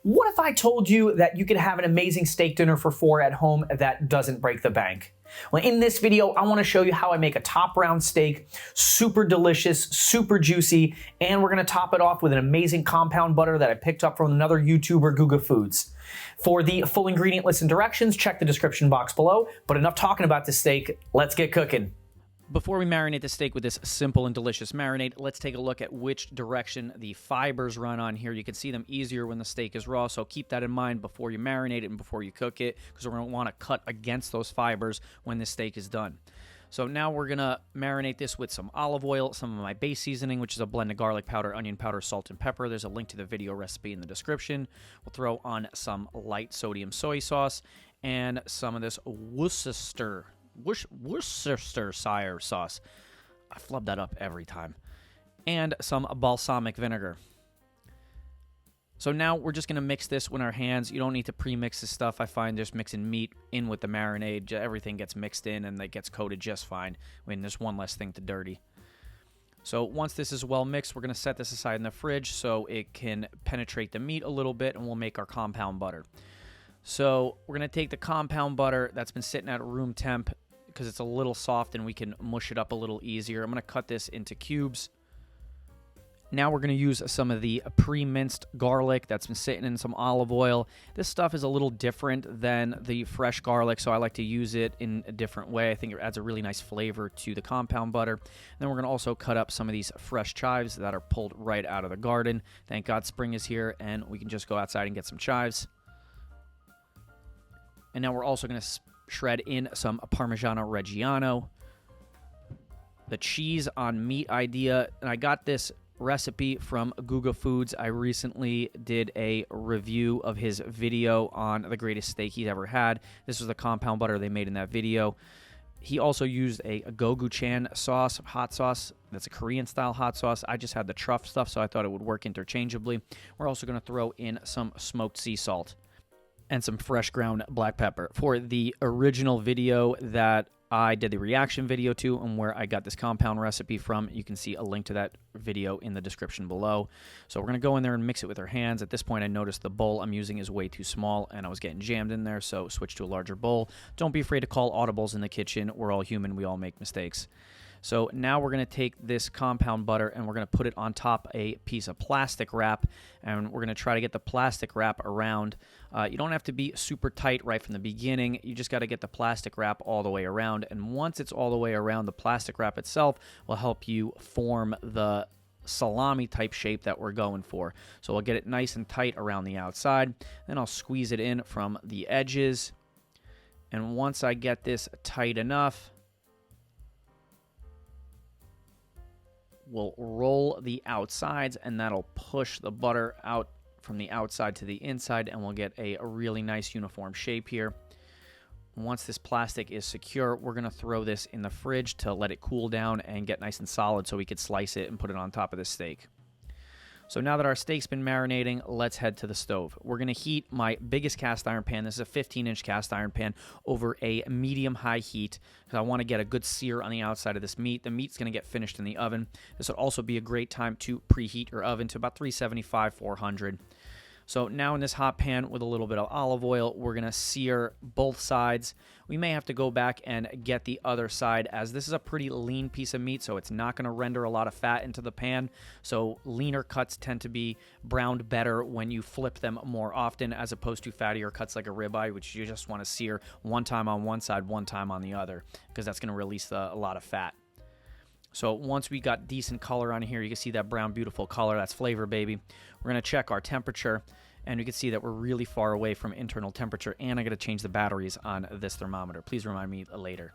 What if I told you that you could have an amazing steak dinner for 4 at home that doesn't break the bank? Well, in this video, I want to show you how I make a top round steak, super delicious, super juicy, and we're going to top it off with an amazing compound butter that I picked up from another YouTuber, Guga Foods. For the full ingredient list and directions, check the description box below, but enough talking about this steak, let's get cooking. Before we marinate the steak with this simple and delicious marinade, let's take a look at which direction the fibers run on here. You can see them easier when the steak is raw, so keep that in mind before you marinate it and before you cook it, because we're going to want to cut against those fibers when the steak is done. So now we're going to marinate this with some olive oil, some of my base seasoning, which is a blend of garlic powder, onion powder, salt, and pepper. There's a link to the video recipe in the description. We'll throw on some light sodium soy sauce and some of this Worcestershire sauce. I flub that up every time. And some balsamic vinegar. So now we're just going to mix this with our hands. You don't need to pre-mix this stuff. I find just mixing meat in with the marinade, everything gets mixed in and it gets coated just fine. I mean, there's one less thing to dirty. So once this is well mixed, we're going to set this aside in the fridge so it can penetrate the meat a little bit, and we'll make our compound butter. So we're going to take the compound butter that's been sitting at room temp because it's a little soft and we can mush it up a little easier. I'm going to cut this into cubes. Now we're going to use some of the pre-minced garlic that's been sitting in some olive oil. This stuff is a little different than the fresh garlic, so I like to use it in a different way. I think it adds a really nice flavor to the compound butter. And then we're going to also cut up some of these fresh chives that are pulled right out of the garden. Thank God spring is here and we can just go outside and get some chives. And now we're also going to shred in some Parmigiano Reggiano. The cheese on meat idea, and I got this recipe from Guga Foods. I recently did a review of his video on the greatest steak he's ever had. This was the compound butter they made in that video. He also used a gochujang sauce, hot sauce. That's a Korean-style hot sauce. I just had the truff stuff, so I thought it would work interchangeably. We're also going to throw in some smoked sea salt and some fresh ground black pepper. For the original video that I did the reaction video to and where I got this compound recipe from, you can see a link to that video in the description below. So we're going to go in there and mix it with our hands. At this point, I noticed the bowl I'm using is way too small and I was getting jammed in there, so switch to a larger bowl. Don't be afraid to call audibles in the kitchen. We're all human. We all make mistakes. So now we're going to take this compound butter and we're going to put it on top a piece of plastic wrap, and we're going to try to get the plastic wrap around. You don't have to be super tight right from the beginning. You just got to get the plastic wrap all the way around, and once it's all the way around, the plastic wrap itself will help you form the salami type shape that we're going for. So I'll get it nice and tight around the outside, then I'll squeeze it in from the edges, and once I get this tight enough, we'll roll the outsides, and that'll push the butter out from the outside to the inside, and we'll get a really nice uniform shape here. Once this plastic is secure, we're going to throw this in the fridge to let it cool down and get nice and solid so we could slice it and put it on top of the steak. So now that our steak's been marinating, let's head to the stove. We're going to heat my biggest cast iron pan. This is a 15-inch cast iron pan over a medium-high heat because I want to get a good sear on the outside of this meat. The meat's going to get finished in the oven. This would also be a great time to preheat your oven to about 375, 400. So now in this hot pan with a little bit of olive oil, we're going to sear both sides. We may have to go back and get the other side, as this is a pretty lean piece of meat, so it's not going to render a lot of fat into the pan. So leaner cuts tend to be browned better when you flip them more often, as opposed to fattier cuts like a ribeye, which you just want to sear one time on one side, one time on the other, because that's going to release a lot of fat. So once we got decent color on here, you can see that brown, beautiful color. That's flavor, baby. We're going to check our temperature, and you can see that we're really far away from internal temperature, and I got to change the batteries on this thermometer. Please remind me later.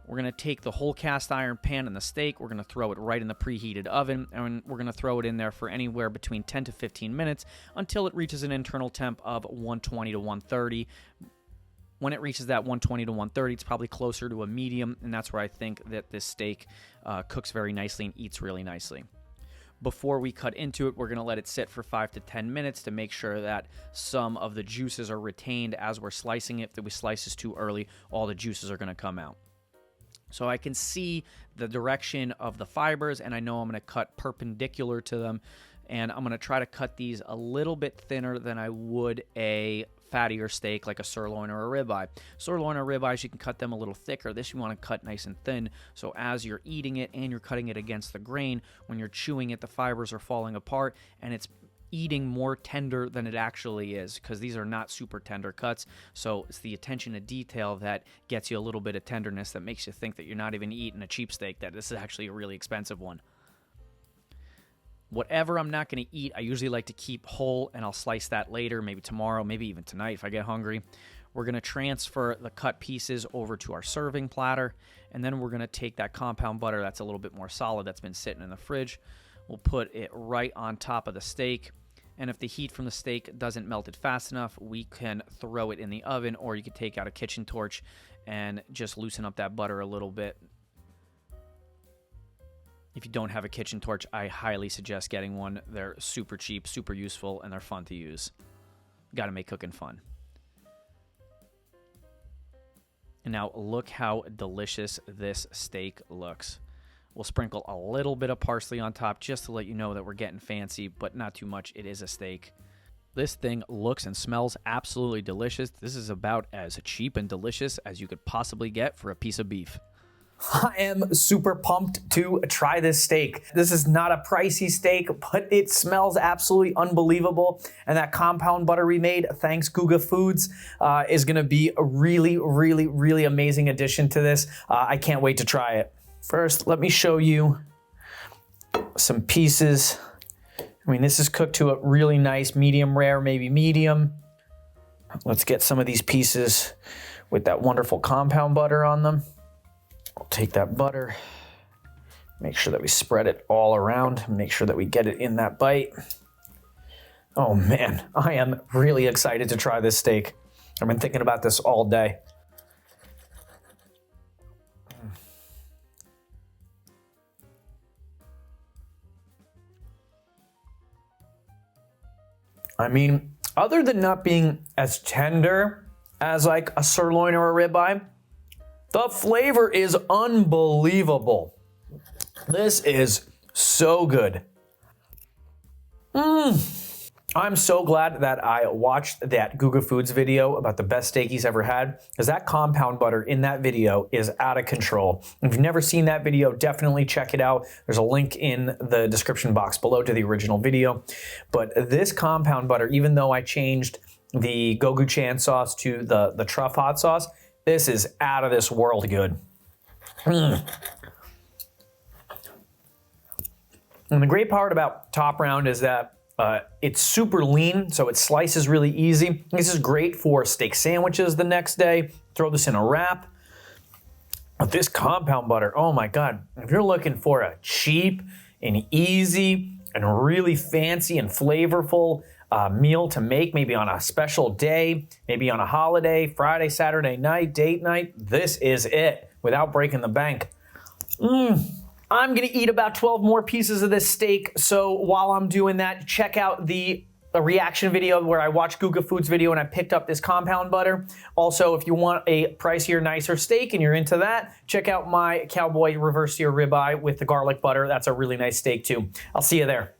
We're going to take the whole cast iron pan and the steak. We're going to throw it right in the preheated oven, and we're going to throw it in there for anywhere between 10 to 15 minutes until it reaches an internal temp of 120 to 130. When it reaches that 120 to 130, it's probably closer to a medium, and that's where I think that this steak cooks very nicely and eats really nicely. Before we cut into it, we're going to let it sit for 5 to 10 minutes to make sure that some of the juices are retained as we're slicing it. If we slice this too early, all the juices are going to come out. So I can see the direction of the fibers, and I know I'm going to cut perpendicular to them. And I'm going to try to cut these a little bit thinner than I would a fattier steak like a sirloin or a ribeye. Sirloin or ribeyes, you can cut them a little thicker. This you want to cut nice and thin, so as you're eating it and you're cutting it against the grain, when you're chewing it, the fibers are falling apart and it's eating more tender than it actually is, because these are not super tender cuts. So it's the attention to detail that gets you a little bit of tenderness that makes you think that you're not even eating a cheap steak, that this is actually a really expensive one. Whatever I'm not going to eat, I usually like to keep whole, and I'll slice that later, maybe tomorrow, maybe even tonight if I get hungry. We're going to transfer the cut pieces over to our serving platter, and then we're going to take that compound butter that's a little bit more solid that's been sitting in the fridge. We'll put it right on top of the steak, and if the heat from the steak doesn't melt it fast enough, we can throw it in the oven, or you could take out a kitchen torch and just loosen up that butter a little bit. If you don't have a kitchen torch, I highly suggest getting one. They're super cheap, super useful, and they're fun to use. Got to make cooking fun. And now look how delicious this steak looks. We'll sprinkle a little bit of parsley on top just to let you know that we're getting fancy, but not too much. It is a steak. This thing looks and smells absolutely delicious. This is about as cheap and delicious as you could possibly get for a piece of beef. I am super pumped to try this steak. This is not a pricey steak, but it smells absolutely unbelievable. And that compound butter we made, thanks Guga Foods, is gonna be a really, really, really amazing addition to this. I can't wait to try it. First, let me show you some pieces. I mean, this is cooked to a really nice medium rare, maybe medium. Let's get some of these pieces with that wonderful compound butter on them. I'll take that butter, make sure that we spread it all around, make sure that we get it in that bite. Oh man, I am really excited to try this steak. I've been thinking about this all day. I mean, other than not being as tender as like a sirloin or a ribeye, the flavor is unbelievable. This is so good. I'm so glad that I watched that Guga Foods video about the best steak he's ever had, because that compound butter in that video is out of control. If you've never seen that video, definitely check it out. There's a link in the description box below to the original video. But this compound butter, even though I changed the gochujang sauce to the truff hot sauce, this is out of this world good. And the great part about Top Round is that it's super lean, so it slices really easy. This is great for steak sandwiches the next day. Throw this in a wrap. But this compound butter, oh my God. If you're looking for a cheap and easy and really fancy and flavorful meal to make, maybe on a special day, maybe on a holiday, Friday, Saturday night, date night, this is it without breaking the bank. I'm gonna eat about 12 more pieces of this steak, so while I'm doing that, check out the reaction video where I watched Guga Foods video and I picked up this compound butter. Also, if you want a pricier, nicer steak and you're into that, check out my Cowboy reverse sear ribeye with the garlic butter. That's a really nice steak too. I'll see you there.